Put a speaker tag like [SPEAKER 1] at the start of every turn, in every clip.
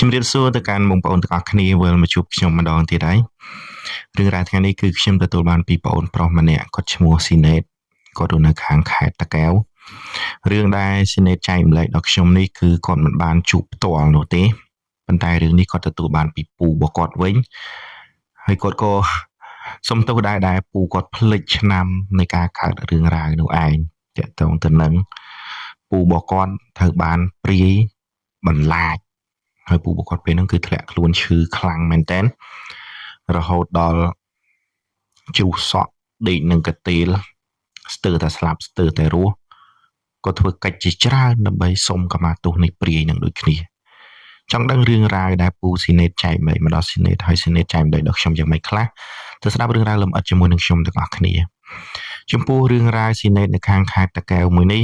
[SPEAKER 1] ជំរាបសួរទៅកាន់បងប្អូនទាំងអស់គ្នាវិលមកជួបខ្ញុំម្ដងទៀតហើយរឿងរ៉ាវថ្ងៃនេះគឺខ្ញុំទទួលបានពីបងប្រុសម្នាក់គាត់ឈ្មោះស៊ីណេតគាត់រស់នៅខាងខេត្តតាកែវរឿងដែលស៊ីណេតចែកម្លែកដល់ខ្ញុំនេះគឺគាត់មិនបានជួបផ្ទាល់នោះទេប៉ុន្តែរឿងនេះគាត់ទទួលបានពីពូរបស់គាត់វិញហើយគាត់ក៏សុំទោសដែរពូគាត់ភ្លេចឆ្នាំនៃការកើតរឿងរ៉ាវនោះឯងតាក់ទងទៅនឹងពូរបស់គាត់ត្រូវបានព្រាយបន្លាចហើយពូរបស់គាត់ពេលហ្នឹងគឺធ្លាក់ខ្លួនឈឺខ្លាំងមែនតើរហូតដល់ជ្រុះសក់ដេកនឹងកាទៀលស្ទើរតែស្លាប់ស្ទើរតែរស់ក៏ធ្វើកិច្ចជាច្រើនដើម្បីសុំកម្មាទោសនៃព្រាយនឹងដូចគ្នាចង់ដឹងរឿងរ៉ាវដែលពូស៊ីណេតចែកម្លែកមកដល់ស៊ីណេតហើយស៊ីណេតចែកម្លែកដល់ខ្ញុំយ៉ាងម៉េចខ្លះទៅស្ដាប់រឿងរ៉ាវលម្អិតជាមួយនឹងខ្ញុំទាំងអស់គ្នាចំពោះរឿងរ៉ាវស៊ីណេតនៅខាងខេត្តតាកែវមួយនេះ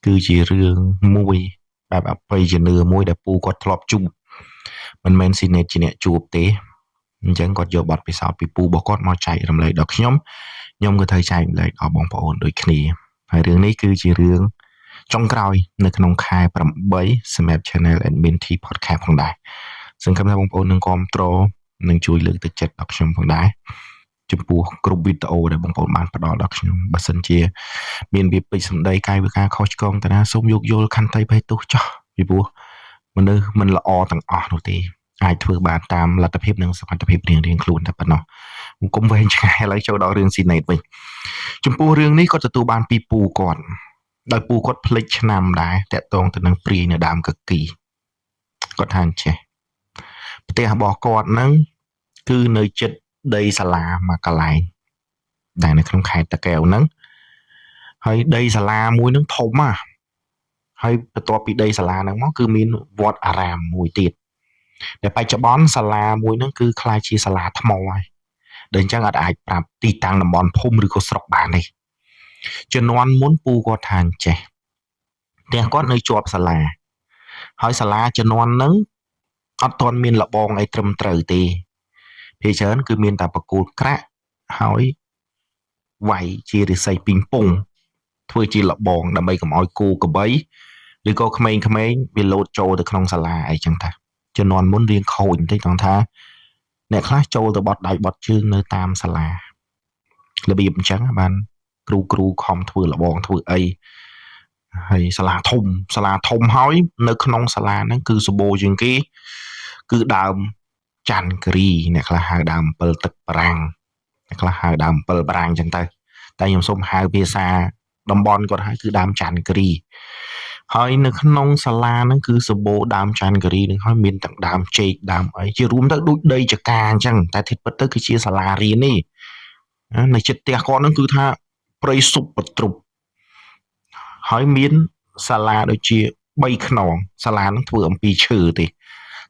[SPEAKER 1] គឺជារឿងមួយបែបអបិយជំនឿមួយដែលពូគាត់ធ្លាប់ជួបមិនមែនស៊ីណេតជាអ្នកជួបទេអញ្ចឹងគាត់យកបទពិសោធន៍ពីពូរបស់គាត់មកចែករំលែកដល់ខ្ញុំក៏ត្រូវចែករំលែកដល់បងប្អូនដូចគ្នាហើយរឿងនេះគឺជារឿងចុងក្រោយនៅក្នុងខែ8សម្រាប់ Channel Admin T Podcast ផងដែរសង្ឃឹមថាបងប្អូននឹងគាំទ្រនិងជួយលើកទឹកចិត្តដល់ខ្ញុំផងដែរចំពោះគ្រប់វីដេអូដែលបងប្អូនបានផ្ដល់ដល់ខ្ញុំបើសិនជាមានវាពេចសម្ដីកាយវិការខុសឆ្គងតាណាសូមយកយល់ខន្តីភ័យទោសចោះពីព្រោះមនុស្សមិនល្អទាំងអស់នោះទេអាចធ្វើបានតាមលទ្ធភាពនិងសមត្ថភាពរៀងៗខ្លួនតែប៉ុណ្ណោះគុំវែងឆ្ងាយឥឡូវចូលដល់រឿងស៊ីណេតវិញចំពោះរឿងនេះគាត់ទទួលបានពីពូគាត់ដោយពូគាត់ភ្លេចឆ្នាំដែរតាក់ទងទៅនឹងព្រាយនៅដើមកគីគាត់ថាអញ្ចេះផ្ទះរបស់គាត់ហ្នឹងគឺនៅជិតដីសាលាមួយកន្លែងដែលនៅក្នុងខេត្តតាកែវហ្នឹងហើយដីសាលាមួយហ្នឹងធំណាស់ហើយបន្ទាប់ពីដីសាលាហ្នឹងមកគឺមានវត្តអារាមមួយទៀតតែបច្ចុប្បន្នសាលាមួយហ្នឹងគឺក្លាយជាសាលាថ្មហើយដែលអញ្ចឹងអាចប្រាប់ទីតាំងតំបន់ភូមិឬក៏ស្រុកបានទេជំនាន់មុនពូគាត់ថាអញ្ចេះផ្ទះគាត់នៅជាប់សាលាហើយសាលាជំនាន់ហ្នឹងអត់ទាន់មានលបងអីត្រឹមត្រូវទេភាគច្រើនគឺមានតែបកគោលក្រាក់ហើយវាយជាឫស្សីពីងពងធ្វើជាលបងដើម្បីកុំឲ្យគោក្របីឬក៏ក្មេងៗវាលោតចូលទៅក្នុងសាលាអីចឹងតាជំនាន់មុនរៀងខូចបន្តិចគាត់ថាអ្នកខ្លះចូលទៅបត់ដៃបត់ជើងនៅតាមសាលារបៀបអញ្ចឹងបានគ្រូខំធ្វើលបងធ្វើអីហើយសាលាធំហើយនៅក្នុងសាលាហ្នឹងគឺសម្បូរជាងគេគឺដើមច័ន្ទគិរីអ្នកខ្លះហៅដើមអំពិលទឹកប្រាំងអ្នកខ្លះហៅដើមអំពិលប្រាំងអញ្ចឹងទៅតែខ្ញុំសូមហៅភាសាតំបន់គាត់ហៅគឺដើមច័ន្ទគិរីហើយនៅក្នុងសាលាហ្នឹងគឺសម្បូរដើមច័ន្ទគិរីនឹងហើយមានទាំងដើមចេកដើមអីជារួមទៅដូចដីចកាអញ្ចឹងតែធិតពិតទៅគឺជាសាលារៀននេះនៅជិតផ្ទះគាត់ហ្នឹងគឺថាព្រៃសុបបទ្រុបហើយមានសាលាដូចជា3ខ្នងសាលាហ្នឹងធ្វើអំពីឈើទេ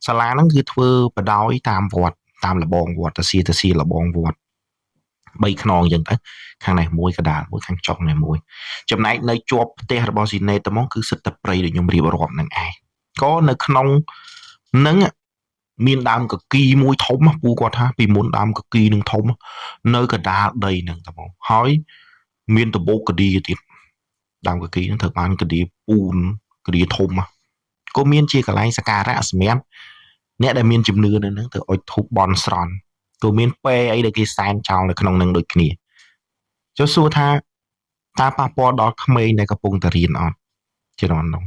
[SPEAKER 1] សាលាហ្នឹងគឺធ្វើបដោយតាមវត្តតាមលបងវត្តទៅសៀលបងវត្ត3ខ្នងអញ្ចឹងទៅខាងនេះមួយកដាលមួយខាងចុងនេះមួយចំណែកនៅជាប់ផ្ទះរបស់ស៊ីណេតទៅមកគឺសិតតែព្រៃដូចខ្ញុំរៀបរាប់នឹងឯងក៏នៅក្នុងនឹងមានដើមកគីមួយធំពូគាត់ថាពីមុនដើមកគីនឹងធំនៅកដាលដីហ្នឹងទៅមកហើយមានដបូកកឌីទៀតដើមកគីហ្នឹងត្រូវបានកឌីពូនកឌីធំក៏មានជាកន្លែងសក្ការៈសម្រាប់អ្នកដែលមានជំនឿនៅហ្នឹងទៅអុជធូបបន់ស្រន់ក៏មានពេអីដែលគេសែនចោលនៅក្នុងនឹងដូចគ្នាចុះសួរថាតើប៉ះពាល់ដល់ក្មេងដែលកំពុងតែរៀនអត់ជំនាន់នោះ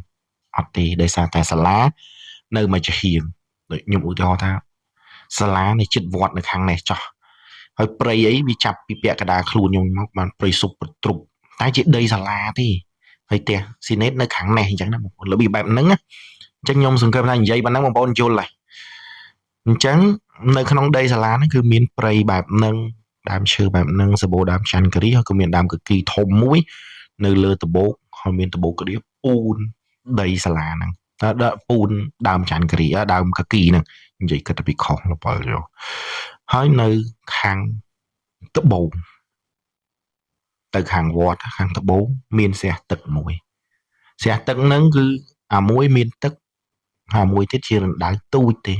[SPEAKER 1] អត់ទេដោយសារតែសាលានៅមួយចំហៀងដូចខ្ញុំឧទាហរណ៍ថាសាលានៅជិតវត្តនៅខាងនេះចោះហើយព្រៃអីវាចាប់ពីពាក់កណ្ដាលខ្លួនខ្ញុំមកបានព្រៃសុបប្រទ្រុបតែជាដីសាលាទេហើយផ្ទះស៊ីណេតនៅខាងនេះអញ្ចឹងណាបងប្អូនរបៀបបែបហ្នឹងអញ្ចឹងខ្ញុំសង្កេតថានិយាយប៉ុណ្ណឹងបងប្អូនយល់ហើយអញ្ចឹងនៅក្នុងដីសាលាហ្នឹងគឺមានព្រៃបែបហ្នឹងដើមឈើបែបហ្នឹងសម្បូរដើមច័ន្ទគិរីហើយក៏មានដើមកគីធំមួយនៅលើដបូកហើយមានដបូកគិរីពូនដីសាលាហ្នឹងតែពូនដើមច័ន្ទគិរីដើមកគីហ្នឹងនិយាយគិតទៅពីខុសលប៉លយកហើយនៅខាងត្បូងទៅខាងវត្តខាងត្បូងមានស្រះទឹកមួយស្រះទឹកហ្នឹងគឺអាមួយមានទឹកអាមួយទៀតជារណ្ដៅទូចទេ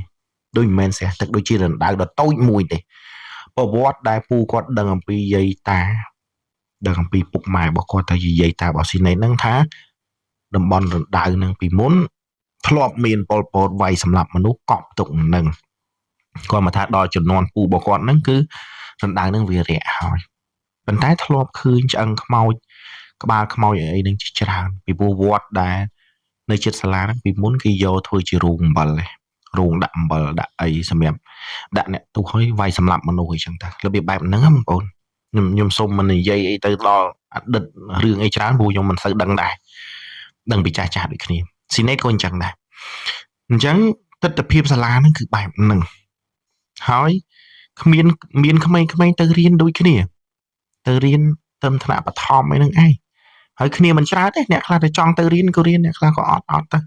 [SPEAKER 1] ដូចមិនមែនស្រះទឹកដូចជារណ្ដៅដ៏តូចមួយទេប្រវត្តិដែលពូគាត់ដឹងអំពីយាយតាដឹងអំពីពុកម៉ែរបស់គាត់ទៅយាយតារបស់ស៊ីណេតហ្នឹងថាតំបន់រណ្ដៅហ្នឹងពីមុនធ ធ្លាប់មានប៉ុលពតវាយសម្លាប់មនុស្សកប់ទុកនឹងគាត់មកថាដល់ចំនួនពូរបស់គាត់ហ្នឹងគឺរណ្ដៅនឹងវារាក់ហើយប៉ុន្តែធ្លាប់ឃើញឆ្អឹងខ្មោចក្បាលខ្មោចអីនឹងជាច្រើនពីព្រោះវត្តដែលនៅជិតសាលាហ្នឹងពីមុនគេយកធ្វើជារូងអំបិលរោងដាក់អំបិលដាក់អីសម្រាប់ដាក់អ្នកទុះឲ្យវាយសម្លាប់មនុស្សអីចឹងទៅរបៀបបែបហ្នឹងបងប្អូនខ្ញុំសូមមិននិយាយអីទៅដល់អតីតរឿងអីច្រើនព្រោះខ្ញុំមិនសូវដឹងដែរដឹងពីចាស់ដូចគ្នាស៊ីណេតក៏អញ្ចឹងដែរអញ្ចឹងទស្សនវិជ្ជាសាលាហ្នឹងគឺបែបហ្នឹងហើយគ្មានក្មេងៗទៅរៀនដូចគ្នាទៅរៀនទៅថ្នាក់បឋមអីហ្នឹងឯងហើយគ្នាមិនច្រើនទេអ្នកខ្លះទៅចង់ទៅរៀនក៏រៀនអ្នកខ្លះក៏អត់ទៅ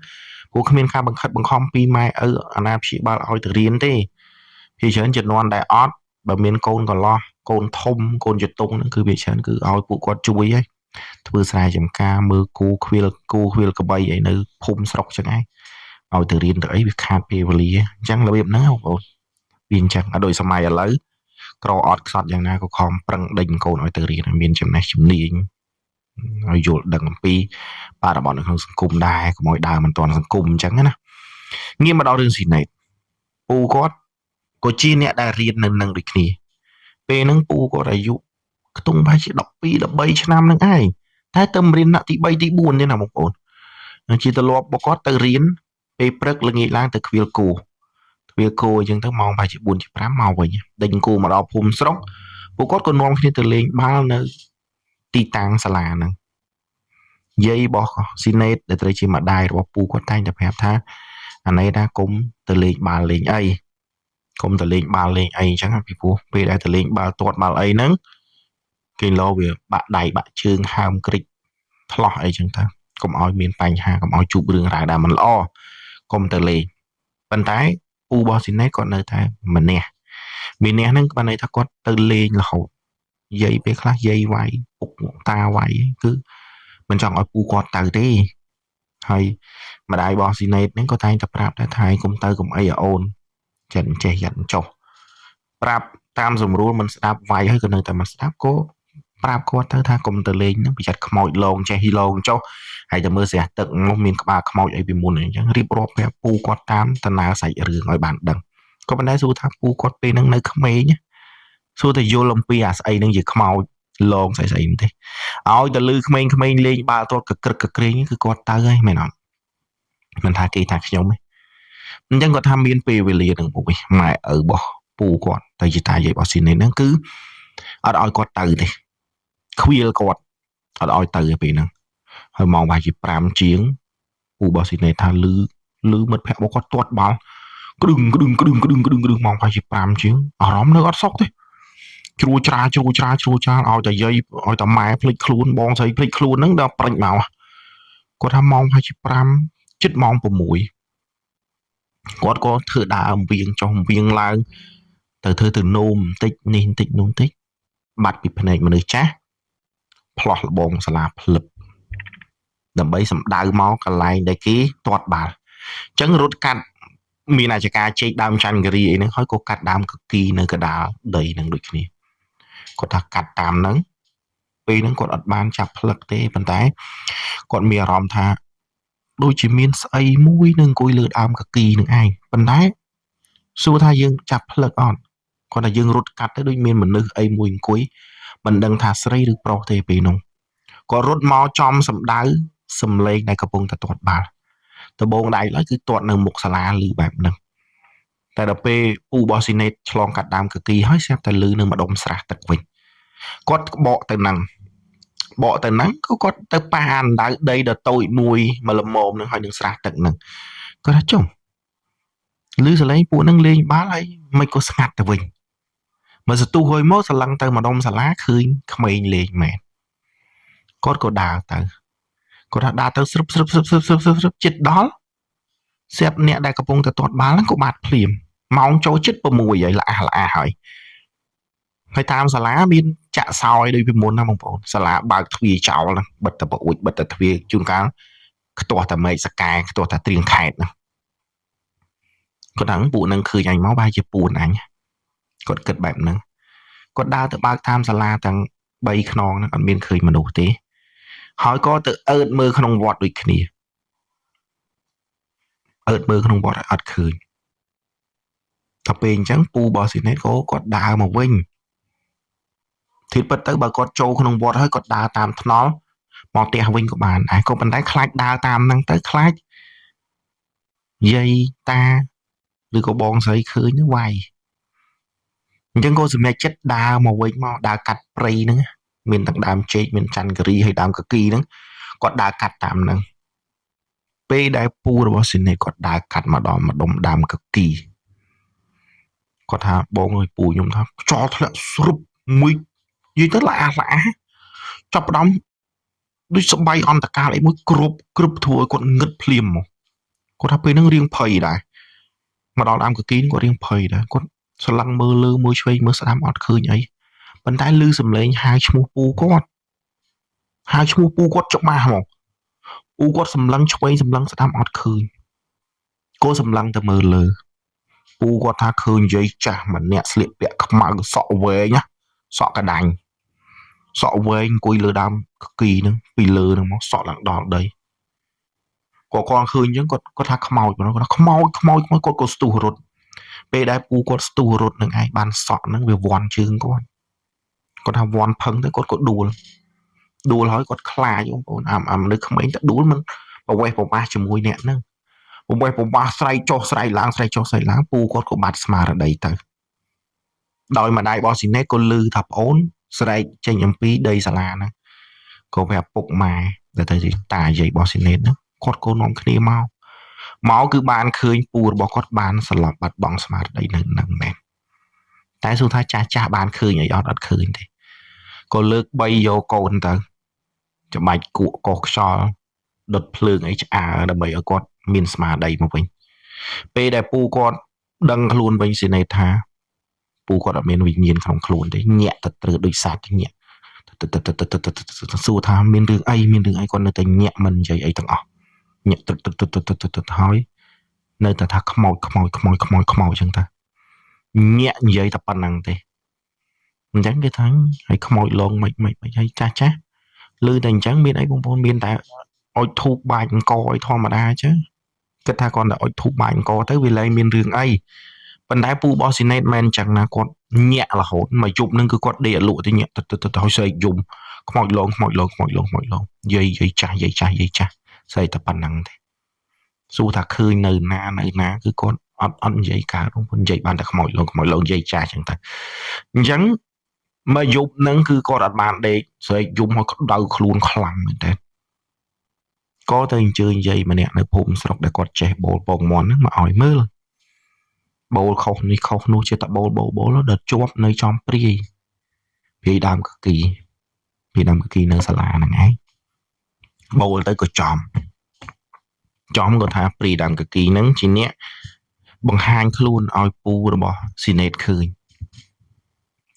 [SPEAKER 1] ព្រោះគ្មានការបង្ខិតបង្ខំពីម៉ែឪអាណាព្យាបាលឲ្យទៅរៀនទេភាគច្រើនជំនាន់ដែលអត់បើមានកូនកន្លោះកូនធំកូនជតុងហ្នឹងគឺវាច្រើនគឺឲ្យពួកគាត់ជួយហើយធ្វើស្រែចម្ការមើលគូខ្វៀលកបីអីនៅភូមិស្រុកចឹងឯងឲ្យទៅរៀនទៅអីវាខាតពេលវេលាអញ្ចឹងរបៀបហ្នឹងបងប្អូនវាអញ្ចឹងឲ្យដូចសម័យឥឡូវក្រអត់ខ្សត់យ៉ាងណាក៏ខំប្រឹងដេញកូនឲ្យទៅរៀនឲ្យមានចំណេះជំនាញឲ្យយល់ដឹងអំពីបរិបទនៅក្នុងសង្គមដែរកុំឲ្យដើរមិនទាន់សង្គមអញ្ចឹងណាងាកមកដល់រឿងស៊ីណេតពូគាត់ក៏ជាអ្នកដែលរៀននៅនឹងដូចគ្នាពេលហ្នឹងពូគាត់អាយុខ្ទង់ប្រហែលជា12 13ឆ្នាំហ្នឹងឯងតែទៅរៀនថ្នាក់ទី3ទី4ទេណាបងប្អូនជាទម្លាប់របស់គាត់ទៅរៀនពេលព្រឹកល្ងាចឡើងទៅខ្វៀលគោអញ្ចឹងទៅម៉ោងប្រហែលជា4 5មកវិញដេញគោមកដល់ភូមិស្រុកពួកគាត់ក៏នាំគ្នាទៅលេងបាល់នៅទីតាំងសាលាហ្នឹងយាយរបស់ស៊ីណេតដែលត្រូវជាម្ដាយរបស់ពូគាត់តែងតែប្រាប់ថាអានេះថាគុំទៅលេងបាល់លេងអីអញ្ចឹងពីព្រោះពេលដែលទៅលេងបាល់ទាត់បាល់អីហ្នឹងគេលោវាបាក់ដៃបាក់ជើងហើមគ្រិចឆ្លោះអីចឹងទៅកុំឲ្យមានបញ្ហាកុំឲ្យជួបរឿងរ៉ាវដែលមិនល្អកុំទៅលេងប៉ុន្តែពូរបស់ស៊ីណេតគាត់នៅតែម្នាក់ហ្នឹងបានន័យថាគាត់ទៅលេងរហូតយាយពេលខ្លះយាយវាយពុកតាវាយគឺមិនចង់ឲ្យពូគាត់ទៅទេហើយម្ដាយរបស់ស៊ីណេតហ្នឹងក៏តែងតែប្រាប់ដែរថាកុំទៅកុំអីអូនចិនចេះយ៉ាត់ចុះប្រាប់តាមសម្រួលមិនស្ដាប់វាយហើយក៏នៅតែមិនស្ដាប់ក៏ប្រាប់គាត់ទៅថាកុំទៅលេងហ្នឹងប្រយ័ត្នខ្មោចលងចេះលងចុះហើយទៅមើលស្រះទឹកនោះមានក្បាលខ្មោចអីពីមុនអញ្ចឹងរៀបរាប់ប្រាប់ពូគាត់តាមដំណើរសាច់រឿងឲ្យបានដឹងក៏ប៉ុន្តែសួរថាពូគាត់ពេលហ្នឹងនៅក្មេងសួរតែយល់អំពីអាស្អីហ្នឹងជាខ្មោចលងស្អីមិនទេឲ្យទៅលឺក្មេងៗលេងបាល់ទាត់កក្រឹកកក្រែងគឺគាត់ទៅហើយមែនអត់មិនថាគេថាខ្ញុំទេអញ្ចឹងគាត់ថាមានពេលវេលានឹងពុកម៉ែឪរបស់ពូគាត់ទៅជាតាយាយរបស់ស៊ីណេតហ្នឹងគឺអត់ឲ្យគាត់ទៅទេខ្វៀលគាត់អត់ឲ្យទៅទេពេលហ្នឹងហើយម៉ោងប្រហែលជា5ជាងពូរបស់ស៊ីណេតថាលឺមិត្តភក្តិរបស់គាត់ទាត់បាល់ក្ដឹងម៉ោងប្រហែលជា5ជាងអារម្មណ៍នៅអត់សុខទេជ្រួច្រាលឲ្យតែយាយឲ្យតែម៉ែភ្លេចខ្លួនបងស្រីភ្លេចខ្លួនហ្នឹងដល់ប្រាញ់មកគាត់ថាម៉ោងប្រហែលជា5ជិតម៉ោង6គាត់ក៏ធ្វើដើរអំវៀងចុះអំវៀងឡើងទៅធ្វើទៅនោមបន្តិចនេះបន្តិចនោះបន្តិចបាត់ពីភ្នែកមនុស្សចាស់ផ្លោះលបងសាលាភ្លឹបដើម្បីសម្ដៅមកកន្លែងដែលគេទាត់បាល់អញ្ចឹងរត់កាត់មានអាចការជែកដើមច័ន្ទគិរីអីហ្នឹងហើយក៏កាត់ដើមកគីនៅកដាលដីហ្នឹងដូចគ្នាគាត់ថាកាត់តាមហ្នឹងពេលហ្នឹងគាត់អត់បានចាប់ផ្លឹកទេប៉ុន្តែគាត់មានអារម្មណ៍ថាដូចជាមានស្អីមួយនឹងអង្គុយលើដើមកគីនឹងឯងប៉ុន្តែសួរថាយើងចាប់ផ្លឹកអត់គាត់ថាយើងរត់កាត់ទៅដូចមានមនុស្សអីមួយអង្គុយមិនដឹងថាស្រីឬប្រុសទេពេលនោះគាត់រត់មកចំសម្ដៅសំឡេងដែលកំពុងតែទាត់បាល់ដបងដៃឡើយគឺទាត់នៅមុខសាលាឮបែបហ្នឹងតែដល់ពេលពូរបស់ស៊ីណេតឆ្លងកាត់ដើមកគីហើយស្រាប់តែឮនៅម្ដុំស្រះទឹកវិញគាត់បកទៅហ្នឹងក៏គាត់ទៅប៉ះអណ្ដៅដីដ៏តូចមួយមកល្មមនឹងហើយនឹងស្រះទឹកហ្នឹងគាត់ថាចុះឮសលេងពួកហ្នឹងលេងបាល់ហើយមិនក៏ស្ងាត់ទៅវិញមកសន្ទុះហួយមកសឡឹងទៅម្ដុំសាលាឃើញក្មេងលេងមែនគាត់ក៏ដើរទៅគាត់ថាដើរទៅស្រុបចិត្តដល់ស្រាប់អ្នកដែលកំពុងតែទាត់បាល់ហ្នឹងក៏បាត់ភ្លាមម៉ោងចូលចិត្ត6ហើយល្អះហើយតាមសាលាមានចាក់សោយដូចពីមុនណាបងប្អូនសាលាបើកទ្វារចោលណាបិទតែប្រអួចបិទតែទ្វារជួនកាលខ្ទាស់តែមេឃសកែខ្ទាស់តែត្រៀងខេតណាគាត់ថាពួកនឹងឃើញអញមកបែរជាពួនអញគាត់គិតបែបហ្នឹងគាត់ដើរទៅបើកតាមសាលាទាំង3ខ្នងហ្នឹងអត់មានឃើញមនុស្សទេហើយក៏ទៅអើតមើលក្នុងវត្តដូចគ្នា ดมือក្នុងវត្តអត់ឃើញតែពេលអញ្ចឹងពូរបស់ស៊ីណេតក៏គាត់ដើរមកវិញធៀបពិតទៅបើគាត់ចូលក្នុងវត្តហើយគាត់ដើរតាមថ្នល់មកផ្ទះវិញក៏បានដែរក៏ប៉ុន្តែខ្លាចដើរតាមហ្នឹងទៅខ្លាចយាយតាឬក៏បងស្រីឃើញទៅវាយអញ្ចឹងក៏សម្រេចចិត្តដើរមកវិញមកដើរកាត់ព្រៃហ្នឹងមានទាំងដើមចេកមានច័ន្ទគិរីហើយដើមកគីហ្នឹងគាត់ដើរកាត់តាមហ្នឹងពេលដែលពូរបស់ស៊ីណេតគាត់ដើរកាត់មកដល់ម្ដុំដើមកគីគាត់ថាបងអើយពូខ្ញុំថាខ្យល់ធ្លាក់ស្រុបមួយនិយាយទៅល្អះចាប់ផ្ដំដូចសបាយអន្តកាលអីមួយគ្រប់ធ្វើឲ្យគាត់ងឹតភ្លាមមកគាត់ថាពេលហ្នឹងរៀងភ័យដែរមកដល់ដើមកគីគាត់រៀងភ័យដែរគាត់ស្រឡឹងមើលលើមើលឆ្វេងមើលស្ដាំអត់ឃើញអីប៉ុន្តែឮសំឡេងហៅឈ្មោះពូគាត់ហៅឈ្មោះពូគាត់ច្បាស់មកពូគាត់សម្លឹងឆ្វេងសម្លឹងស្ដាំអត់ឃើញក៏សម្លឹងទៅមើលលើពូគាត់ថាឃើញយាយចាស់ម្នាក់ស្លៀកពាក់ខ្មៅសក់វែងណាសក់កដាញ់សក់វែងអង្គុយលើដើមគីហ្នឹងពីលើហ្នឹងមកសក់ឡើងដល់ដីគាត់ឃើញអញ្ចឹងគាត់ថាខ្មោចគាត់ថាខ្មោចគាត់ក៏ស្ទុះរត់ពេលដែលពូគាត់ស្ទុះរត់នឹងឯងបានសក់ហ្នឹងវាវាន់ជើងគាត់ថាវាន់ផឹងទៅគាត់ក៏ដួលហើយគាត់ខ្លាចបងប្អូនអាមនុស្សក្មេងទៅដួលមិនប្រវេសប្រវាសជាមួយអ្នកហ្នឹងប្រវេសប្រវាសស្រែកចុះស្រែកឡើងពូគាត់ក៏បាត់ស្មារតីទៅដោយម្ដាយរបស់ស៊ីណេតក៏លឺថាប្អូនស្រែកចេញអំពីដីសាលាហ្នឹងក៏ប្រាប់ពុកម៉ែទៅតាយាយរបស់ស៊ីណេតហ្នឹងគាត់ក៏នាំគ្នាមកគឺបានឃើញពូរបស់គាត់បានស្លាប់បាត់បង់ស្មារតីនៅហ្នឹងមែនតែសួរថាចាស់បានឃើញអីអត់ឃើញទេក៏លើកបីយកកូនទៅច្បាច់គក់កោសខ្យល់ដុតភ្លើងអីឆ្អើដើម្បីឲ្យគាត់មានស្មារតីមកវិញពេលដែលពូគាត់ដឹងខ្លួនវិញស៊ីណេតថាពូគាត់អត់មានវិញ្ញាណក្នុងខ្លួនទេញាក់ទៅត្រឺដូចសត្វញាក់សួរថាមានរឿងអីគាត់នៅតែញាក់មិននិយាយអីទាំងអស់ញាក់ទឹកហើយនៅតែថាខ្មោចចឹងតាញាក់និយាយតែប៉ុណ្្នឹងទេអញ្ចឹងគេថាឲ្យខ្មោចលងមិនឲ្យចាស់ឮតែអញ្ចឹងមានអីបងប្អូនមានតែអុជធូបបាចអង្គឲ្យធម្មតាchứគិតថាគាត់តែអុជធូបបាចអង្គទៅវាលែងមានរឿងអីប៉ុន្តែពូរបស់ស៊ីណេតមិនអញ្ចឹងណាគាត់ញាក់រហូតមកយប់នឹងគឺគាត់ដេកអលក់ទៅញាក់ទៅឲ្យស្រែកយំខ្មោចលងយាយចាស់ស្អីតែប៉ុណ្ណឹងទេសួរថាឃើញនៅណាគឺគាត់អត់និយាយកើតបងប្អូននិយាយបានតែខ្មោចលងយាយចាស់ចឹងទៅអញ្ចឹងមកយប់នឹងគឺគាត់អត់បានដេកស្រែកយំឲ្យក្តៅខ្លួនខ្លាំងមែនតើក៏ទៅអញ្ជើញយាយម្នាក់នៅភូមិស្រុកដែលគាត់ចេះបូលពងមន់ហ្នឹងមកឲ្យមើលបូលខុសនេះខុសនោះជាតបូលដល់ជាប់នៅចំព្រាយដើមកគីនៅសាលាហ្នឹងឯងបូលទៅក៏ចំគាត់ថាព្រាយដើមកគីហ្នឹងជាអ្នកបង្ហាញខ្លួនឲ្យពូរបស់ស៊ីណេតឃើញ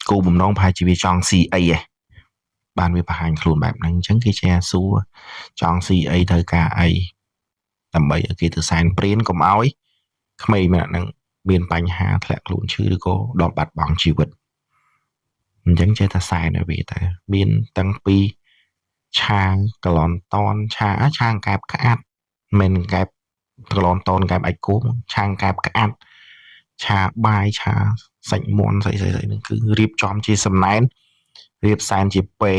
[SPEAKER 1] គោលបំណងប្រហែលជាវាចង់ស៊ីអីហ៎បានវាបង្ហាញខ្លួនបែបហ្នឹងអញ្ចឹងគេចេះសួរចង់ស៊ីអីត្រូវការអីដើម្បីឲ្យគេទៅសែនព្រានកុំឲ្យក្មេងម្នាក់ហ្នឹងមានបញ្ហាធ្លាក់ខ្លួនឈឺឬក៏ដល់បាត់បង់ជីវិតអញ្ចឹងចេះតែសែនឲ្យវាទៅមានតាំងពីឆាងកឡនតនឆាងកែបក្អាត់មិនកែបកឡនតនកែបអាចគោឆាងកែបក្អាត់ឆាបាយឆាសាច់មាន់ស្អីហ្នឹងគឺរៀបចំជាសំណែនរៀបសែនជាពេ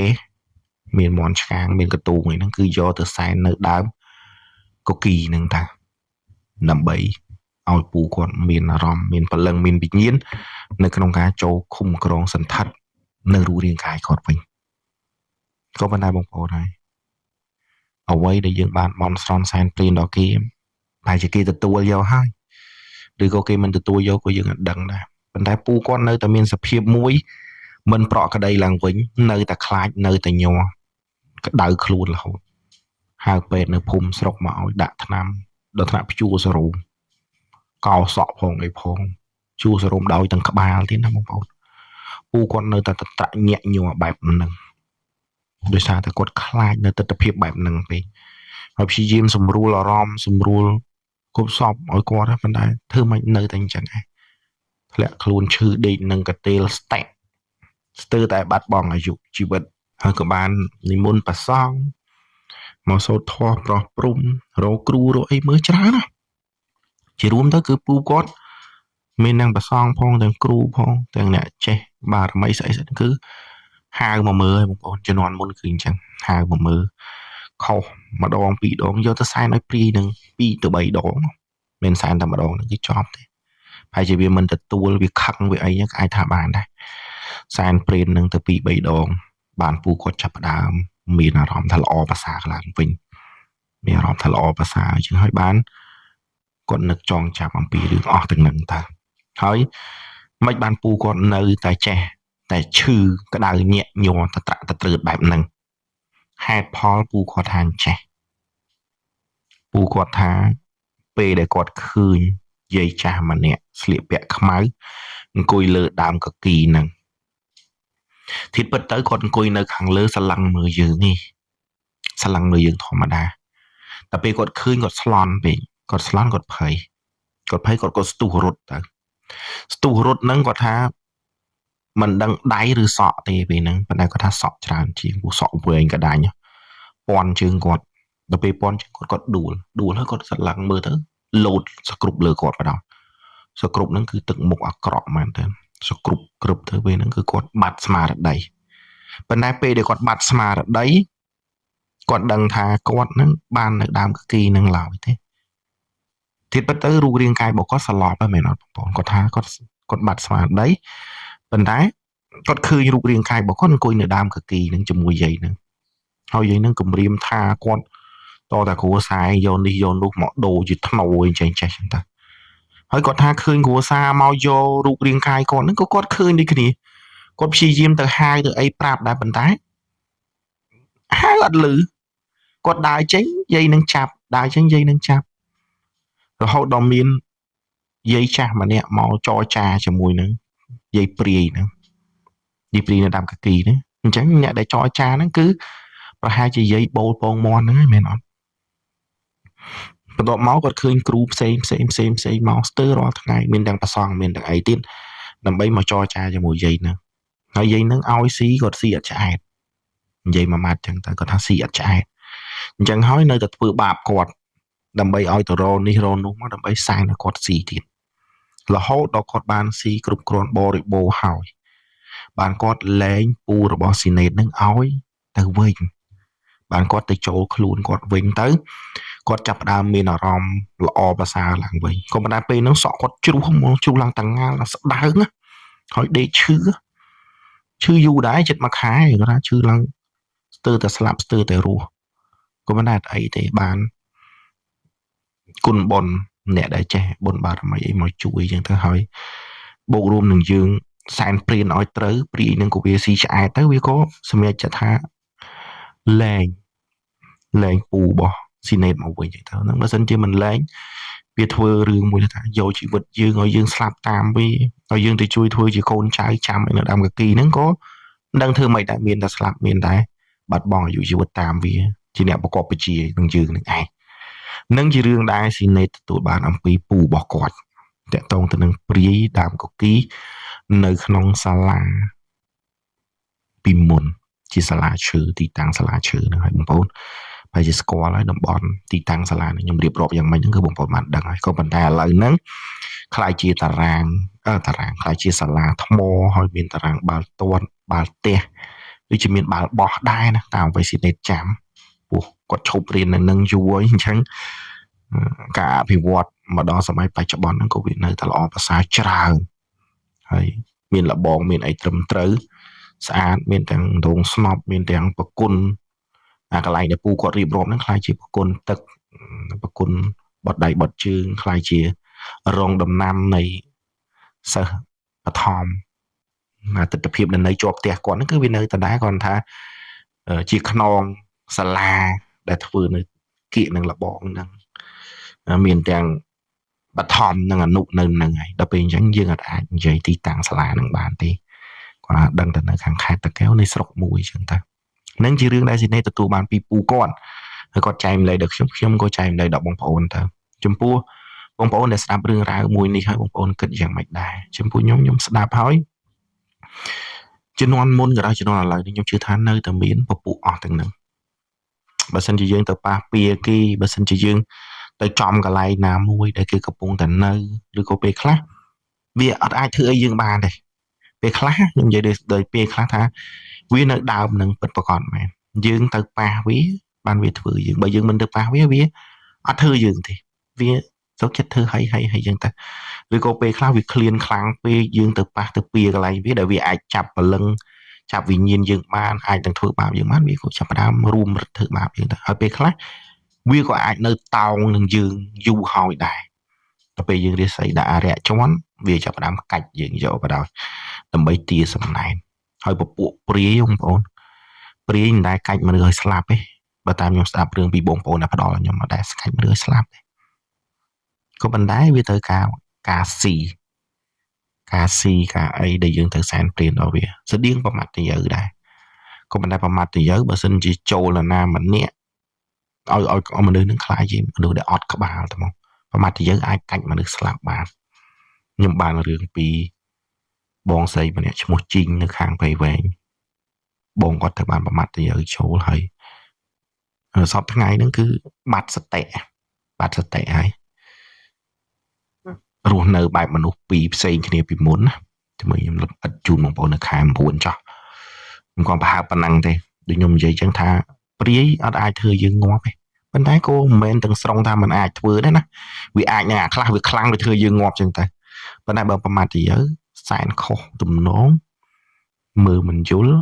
[SPEAKER 1] មានមាន់ឆ្កាងមានកទូងអីហ្នឹងគឺយកទៅសែននៅដើមកគីហ្នឹងតាដើម្បីឲ្យពូគាត់មានអារម្មណ៍មានពលឹងមានវិញ្ញាណនៅក្នុងការចូលឃុំក្រងសន្តិដ្ឋនៅរូបរាងកាយគាត់វិញក៏ប៉ុន្តែបងប្អូនហើយអ្វីដែលយើងបានបន់ស្រន់សែនព្រានដល់គេប្រហែលជាគេទទួលយកហើយឬក៏គេមិនទទួលយកក៏យើងអត់ដឹងដែរប៉ុន្តែពូគាត់នៅតែមានសភាពមួយមិនប្រក់ក្តីឡើងវិញនៅតែខ្លាចនៅតែញ័រក្តៅខ្លួនរហូតហៅពេទ្យនៅភូមិស្រុកមកឲ្យដាក់ថ្នាំដល់ថ្នាក់ព្យួរសរោមកោសក់ផងអីផងជួសរោមដោយទាំងក្បាលទៀតណាបងប្អូនពូគាត់នៅតែតត្រាក់ញាក់ញ័របែបហ្នឹងដោយសារតែគាត់ខ្លាចនៅទស្សនវិជ្ជាបែបហ្នឹងពេកហើយព្យាយាមសម្រួលអារម្មណ៍សម្រួលគប់សពឲ្យគាត់ប៉ុន្តែធ្វើមិននៅតែអញ្ចឹងឯងធ្លាក់ខ្លួនឈឺដេកនឹងកតេលស្ទែកស្ទើរតែបាត់បង់អាយុជីវិតហើយក៏បាននិមន្តព្រះសង្ឃមកសូត្រធម៌ប្រោះព្រំរកគ្រូរកអីមើលច្រើនណា ជារួមទៅគឺពូគាត់មានទាំងប្រសងផងទាំងគ្រូផងទាំងអ្នកចេះបារមីស្អីគឺហៅមកមើលឲ្យបងប្អូនជំនាន់មុនគឺអញ្ចឹងហៅមកមើលខុសម្ដងពីរដងយកទៅសែនឲ្យព្រាយនឹង2ទៅ3ដងមិនសែនតែម្ដងហ្នឹងគឺចប់ទេហើយជាវាមិនទទួលវាខឹងវាអីហ្នឹងអាចថាបានដែរសែនព្រាននឹងទៅ2 3ដងបានពូគាត់ចាប់ផ្ដើមមានអារម្មណ៍ថាល្អភាសាឡើងវិញមានអារម្មណ៍ថាល្អភាសាអញ្ចឹងហើយបានគាត់នឹកចងចាំអំពីរឿងអស់ទាំងហ្នឹងតើហើយមិនបានពូគាត់នៅតែចេះតែឈឺក្តៅញាក់ញ័រតត្រាក់តត្រើតបែបហ្នឹងហេតុផលពូគាត់ថាចេះពូគាត់ថាពេលដែលគាត់ឃើញយាយចាស់ម្នាក់ស្លៀកពាក់ខ្មៅអង្គុយលើដើមកគីហ្នឹងធៀបពិតទៅគាត់អង្គុយនៅខាងលើសឡឹងមើលយើងនេះសឡឹងមើលយើងធម្មតាតែពេលគាត់ឃើញគាត់ស្លន់ពេកគាត់ស្លន់គាត់ភ័យគាត់ស្ទុះរត់ទៅស្ទុះរត់ហ្នឹងគាត់ថាមិនដឹងដៃឬសក់ទេពេលហ្នឹងប៉ុន្តែគាត់ថាសក់ច្រើនជាងពូសក់វែងកដាញ់ពាន់ជើងគាត់ដល់ពេលពាន់ជើងគាត់ដួលហើយគាត់ស្លឹងមើលទៅលោតសគ្រប់លើគាត់បណ្ដោយសគ្រប់ហ្នឹងគឺទឹកមុខអាក្រក់មែនតើសគ្រប់គ្រប់ទៅពេលហ្នឹងគឺគាត់បាត់ស្មារតីប៉ុន្តែពេលដែលគាត់បាត់ស្មារតីគាត់ដឹងថាគាត់នឹងបាននៅដើមគគីនឹងឡើយទេធៀបពិតទៅរូបរាងកាយរបស់គាត់ស្លាប់ហើយមែនអត់បងប្អូនគាត់ថាគាត់បាត់ស្មារតីប៉ុន្តែគាត់ឃើញរូបរាងកាយរបស់គាត់អង្គុយនៅដើមគគីនឹងជាមួយយាយនឹងហើយយាយនឹងគម្រាមថាគាត់តតែគ្រួសារយកនេះយកនោះមកដូរជាថ្នូរអីចេះចឹងតាហើយគាត់ថាឃើញគ្រួសារមកយករូបរាងកាយគាត់ហ្នឹងក៏គាត់ឃើញដូចគ្នាគាត់ព្យាយាមទៅហៅទៅអីប្រាប់ដែរប៉ុន្តែហៅអត់លឺគាត់ដើរចេញយាយនឹងចាប់ដើរចេញយាយនឹងចាប់រហូតដល់មានយាយចាស់ម្នាក់មកចរចាជាមួយនឹងយាយព្រាយហ្នឹងយាយព្រាយនៅដើមកគីហ្នឹងអញ្ចឹងអ្នកដែលចរចាហ្នឹងគឺប្រហែលជាយាយបូលពងមន់ហ្នឹងឯងមែនអត់បន្ទាប់មកគាត់ឃើញគ្រូផ្សេងមកស្ទើររាល់ថ្ងៃមានទាំងប្រសងមានទាំងអីទៀតដើម្បីមកចរចាជាមួយយាយហ្នឹងហើយយាយហ្នឹងឲ្យស៊ីគាត់ស៊ីអត់ឆ្អែតនិយាយមួយម៉ាត់ចឹងទៅគាត់ថាស៊ីអត់ឆ្អែតអញ្ចឹងហើយនៅតែធ្វើបាបគាត់ដើម្បីឲ្យទៅរោនេះរោនោះមកដើម្បីសែនឲ្យគាត់ស៊ីទៀតរហូតដល់គាត់បានស៊ីគ្រប់គ្រាន់បរិបូរហើយបានគាត់លែងពូរបស់ស៊ីណេតនឹងឲ្យទៅវិញបានគាត់ទៅចូលខ្លួនគាត់វិញទៅគាត់ចាប់ផ្ដើមមានអារម្មណ៍ល្អប្រសើរឡើងវិញក៏ប៉ុន្តែពេលហ្នឹងសក់គាត់ជ្រុះឡើងតាំងងាលស្ដើងហើយដេកឈឺយូរដែរជិត1 ខែគាត់ថាឈឺឡើងស្ទើរតែស្លាប់ស្ទើរតែរស់ក៏ប៉ុន្តែអត់អីទេបានគុណបុណ្យអ្នកដែលចេះបុណ្យបារមីអីមកជួយអញ្ចឹងទៅហើយបូករួមនឹងយើងសែនព្រានឲ្យត្រូវព្រាយនឹងក៏វាស៊ីឆ្អែតទៅវាក៏សម្រេចចិត្តថាលែងពូរបស់ស៊ីណេតមកវិញអញ្ចឹងទៅហ្នឹងបើសិនជាមិនលែងវាធ្វើរឿងមួយថាយកជីវិតយើងឲ្យយើងស្លាប់តាមវាឲ្យយើងទៅជួយធ្វើជាកូនចៅចាំនៅដើមកគីហ្នឹងក៏មិនដឹងធ្វើម៉េចដែរមានតែស្លាប់មានតែបាត់បង់អាយុជីវិតតាមវាជាអ្នកប្រកបវិជ្ជានឹងយើងនឹងឯងនឹងជារឿងដែលស៊ីណេតទទួលបានអំពីពូរបស់គាត់តកតងទៅនឹងព្រាយដើមកគីនៅក្នុងសាលាពីមុនជាសាលាឈើទីតាំងសាលាឈើហ្នឹងហើយបងប្អូនហើយជាស្គាល់ហើយតំបន់ទីតាំងសាលានេះខ្ញុំរៀបរាប់យ៉ាងម៉េចហ្នឹងគឺបងប្អូនបានដឹងហើយក៏ប៉ុន្តែឥឡូវហ្នឹងខ្លាយជាតារាងខ្លាយជាសាលាថ្មហើយមានតារាងបាល់ទាត់បាល់ទះដូចជាមានបាល់បោះដែរណាតាមអ្វីស៊ីណេតចាំពោះគាត់ឈប់រៀននៅនឹងយូរហើយអញ្ចឹងការអភិវឌ្ឍមកដល់សម័យបច្ចុប្បន្នហ្នឹងក៏វានៅតែល្អប្រសើរច្រើនហើយមានលបងមានអីត្រឹមត្រូវស្អាតមានទាំងដងស្នប់មានទាំងប្រគុណកន្លែងដែលពូគាត់រៀបរាប់ហ្នឹងខ្លាយជាប្រគុណទឹកប្រគុណបត់ដៃបត់ជើងខ្លាយជារងដំណាំនៃសិស្សបឋមទស្សនភាពនៅជាប់ផ្ទះគាត់ហ្នឹងគឺវានៅដដែលគាត់ថាជាខ្នងសាលាដែលធ្វើនៅគៀកនឹងលបងហ្នឹងមានទាំងបឋមនិងអនុនៅហ្នឹងហើយដល់ពេលអញ្ចឹងយើងអាចនិយាយទីតាំងសាលាហ្នឹងបានទេគាត់ដឹងតែនៅខាងខេត្តតាកែវនៃស្រុកមួយអញ្ចឹងទៅនឹងជារឿងដែលស៊ីណេទទួលបានពីពូគាត់ហើយគាត់ចែកម្លែកដល់ខ្ញុំក៏ចែកម្លែកដល់បងប្អូនទៅចំពោះបងប្អូនដែលស្ដាប់រឿងរ៉ាវមួយនេះហើយបងប្អូនគិតយ៉ាងម៉េចដែរចំពោះខ្ញុំស្ដាប់ហើយជំនាន់មុនក៏ដល់ជំនាន់ឥឡូវនេះខ្ញុំជឿថានៅតែមានពពួកអស់ទាំងហ្នឹងបើសិនជាយើងទៅប៉ះពៀគេបើសិនជាយើង ទៅចំកន្លែងណាមួយដែលគេកំពុងតែនៅឬក៏ពេលខ្លះវាអត់អាចធ្វើឲ្យយើងបានទេពេលខ្លះខ្ញុំនិយាយដោយពេលខ្លះថាវានៅដើមនឹងពិតប្រាកដមែនយើងទៅប៉ះវាបានវាធ្វើយើងបើយើងមិនទៅប៉ះវាអត់ធ្វើយើងទេវាសុខចិត្តធ្វើហើយចឹងទៅឬក៏ពេលខ្លះវាឃ្លានខ្លាំងពេកយើងទៅប៉ះទៅពៀកន្លែងវាដែលវាអាចចាប់ព្រលឹងចាប់វិញ្ញាណយើងបានអាចនឹងធ្វើបាបយើងបានវាក៏ចាប់ផ្ដើមរួមរឹតធ្វើបាបយើងទៅហើយពេលខ្លះវាក៏អាចនៅតោងនឹងយើងយូរហើយដែរដល់ពេលយើងរាសីដាក់អរិយជន់វាចាប់ផ្ដើមកាច់យើងយកបដ ដើម្បីទាសំណែនហើយពពួកព្រាយបងប្អូនព្រាយមិនដែលកាច់មនុស្សឲ្យស្លាប់ទេបើតាមខ្ញុំស្ដាប់រឿងពីបងប្អូនដែលផ្ដល់ខ្ញុំមិនដែលកាច់មនុស្សឲ្យស្លាប់ទេក៏ប៉ុន្តែវាទៅការស៊ីការអីដែលយើងទៅសែនព្រានដល់វាស្តៀងប្រមាត់ទៅយើដែរក៏ប៉ុន្តែប្រមាត់ទៅយើបើសិនជាចូលណាម្នាក់ឲ្យមនុស្សនឹងខ្លាចជាមនុស្សដែលអត់ក្បាលតែមកប្រមាត់ទៅយើអាចកាច់មនុស្សស្លាប់បានខ្ញុំបានរឿងពីបងស្រីម្នាក់ឈ្មោះជីងនៅខាងព្រៃវែងបងគាត់ទៅបានប្រមាត់ទៅយើចូលហើយសពថ្ងៃហ្នឹងគឺបាត់សតិហើយរស់នៅបែបមនុស្សពីរផ្សេងគ្នាពីមុនណាជាមួយខ្ញុំលំអិតជូនបងប្អូននៅខែ9ចោះខ្ញុំក៏ប្រហែលប៉ុណ្ណឹងទេដូចខ្ញុំនិយាយចឹងថាព្រាយអត់អាចធ្វើយើងងាប់ទេប៉ុន្តែក៏មិនមែនទាំងស្រុងថាมันអាចធ្វើដែរណាវាអាចនឹងអាខ្លះវាខ្លាំងវាធ្វើយើងងាប់ចឹងទៅប៉ុន្តែបើប្រមាថទៅយើសែនខុសទំនងមើលមិនយល់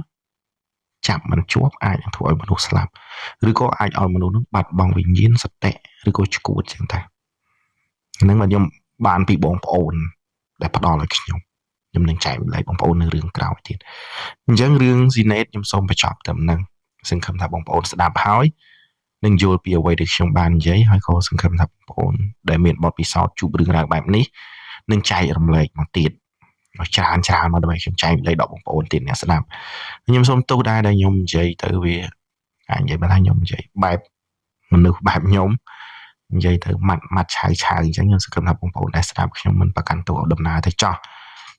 [SPEAKER 1] ចាប់មិនជាប់អាចធ្វើឲ្យមនុស្សស្លាប់ឬក៏អាចឲ្យមនុស្សនោះបាត់បង់វិញ្ញាណសតិឬក៏ឈួតចឹងតែហ្នឹងមកខ្ញុំបានពីបងប្អូនដែលផ្ដល់ឲ្យខ្ញុំនឹងចែកម្លែកបងប្អូននៅរឿងក្រោយទៀតអញ្ចឹងរឿងស៊ីណេតខ្ញុំសូមបញ្ចប់តែប៉ុណ្្នឹងសង្ឃឹមថាបងប្អូនស្ដាប់ហើយនឹងយល់ពីអ្វីដែលខ្ញុំបាននិយាយហើយក៏សង្ឃឹមថាបងប្អូនដែលមានបទពិសោធន៍ជួបរឿងរ៉ាវបែបនេះនឹងចែករំលែកមកទៀតច្រើនមកដើម្បីខ្ញុំចែករំលែកដល់បងប្អូនទៀតអ្នកស្ដាប់ខ្ញុំសូមទោសដែរដែលខ្ញុំនិយាយទៅវាអាចនិយាយថាខ្ញុំនិយាយបែបមនុស្សបែបខ្ញុំនិយាយទៅម៉ាត់ឆៅអញ្ចឹងខ្ញុំសង្ឃឹមថាបងប្អូនដែលស្ដាប់ខ្ញុំមិនប្រកាន់ទោសឲ្យដំណើរទៅចោះ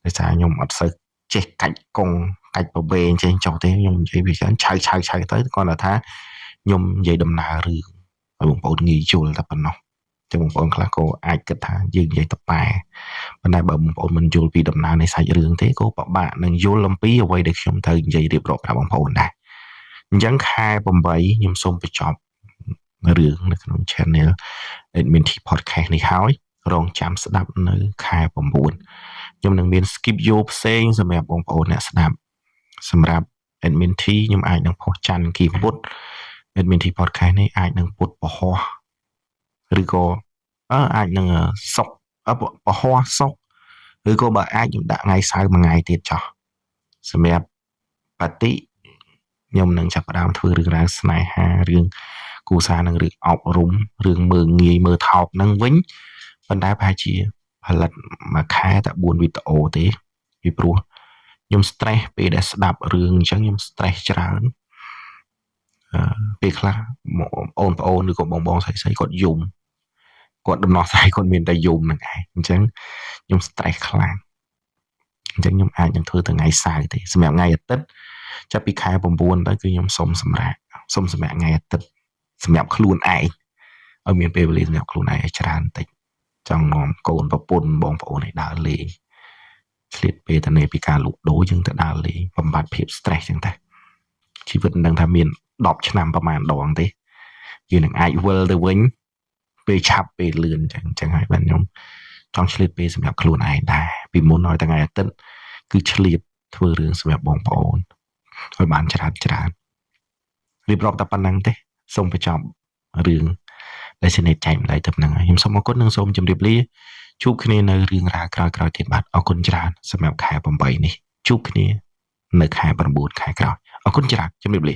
[SPEAKER 1] ដោយសារខ្ញុំអត់សូវចេះកាច់កង់កាច់ប្រវែងចេះចោះទេខ្ញុំនិយាយវាច្រើនឆៅទៅគាត់ថាខ្ញុំនិយាយដំណើររឿងឲ្យបងប្អូនងាយយល់តែប៉ុណ្ណោះចឹងបងប្អូនខ្លះក៏អាចគិតថាយើងនិយាយតប៉ែប៉ុន្តែបើបងប្អូនមិនយល់ពីដំណើរនៃសាច់រឿងទេក៏ពិបាកនឹងយល់អំពីអ្វីដែលខ្ញុំត្រូវនិយាយរៀបរាប់ប្រាប់បងប្អូនដែរអញ្ចឹងខែ8ខ្ញុំសូមបញ្ចប់រឿងនៅក្នុង channel Admin T Podcast នេះហើយរងចាំស្ដាប់នៅខែ9ខ្ញុំនឹងមាន skip យោផ្សេងសម្រាប់បងប្អូនអ្នកស្ដាប់សម្រាប់ Admin T ខ្ញុំអាចនឹងផុសច័ន្ទគីពុត Admin T Podcast នេះអាចនឹងពុតពហោះឬក៏អាចនឹងសុកពហោះសុកឬក៏បើអាចខ្ញុំដាក់ថ្ងៃសៅរ៍មួយថ្ងៃទៀតចោះសម្រាប់បតិខ្ញុំនឹងចាប់ផ្ដើមធ្វើរឿងរ៉ាវស្នេហារឿងគូសារនឹងរឿងអប់រំរឿងមើងងាយមើលថោកនឹងវិញប៉ុន្តែប្រហែលជាផលិតមួយខែតែ4វីដេអូទេពីព្រោះខ្ញុំ stress ពេលដែលស្ដាប់រឿងអញ្ចឹងខ្ញុំ stress ច្រើនពេលខ្លះបងប្អូនឬក៏បងស្រីគាត់យំគាត់ដំណោះស្រាយគាត់មានតែយំហ្នឹងឯងអញ្ចឹងខ្ញុំ stress ខ្លាំងអញ្ចឹងខ្ញុំអាចនឹងធ្វើទៅថ្ងៃសៅរ៍ទេសម្រាប់ថ្ងៃអាទិត្យចាប់ពីខែ9ទៅគឺខ្ញុំសុំសម្រាប់ថ្ងៃអាទិត្យសម្រាប់ខ្លួនឯងឲ្យមានពេលវេលាសម្រាប់ខ្លួនឯងឲ្យច្រើនបន្តិចចង់នាំកូនប្រពន្ធបងប្អូនឲ្យដើរលេងឆ្លៀតពេលទៅពីការលក់ដូរយើងទៅដើរលេងបំបត្តិភាព stress ចឹងតែជីវិតមិនដឹងថាមាន10ឆ្នាំប្រហែលដងទេយើងនឹងអាចវិលទៅវិញពេលឆាប់ពេលលឿនចឹងហើយបាទខ្ញុំចង់ឆ្លៀតពេលសម្រាប់ខ្លួនឯងដែរពីមុនឲ្យថ្ងៃអាទិត្យគឺឆ្លៀតធ្វើរឿងសម្រាប់បងប្អូនឲ្យបានច្រើនរៀបរាប់តែប៉ុណ្្នឹងទេសូមបញ្ចប់រឿងដែលស្នេហ៍ចែកម្លែកទៅប៉ុណ្្នឹងហើយខ្ញុំសូមអរគុណនិងសូមជម្រាបលាជួបគ្នានៅរឿងរ៉ាវក្រោយៗទៀតបាទអរគុណច្រើនសម្រាប់ខែ8នេះជួបគ្នានៅខែ9ខែក្រោយអរគុណច្រើនជម្រាបលា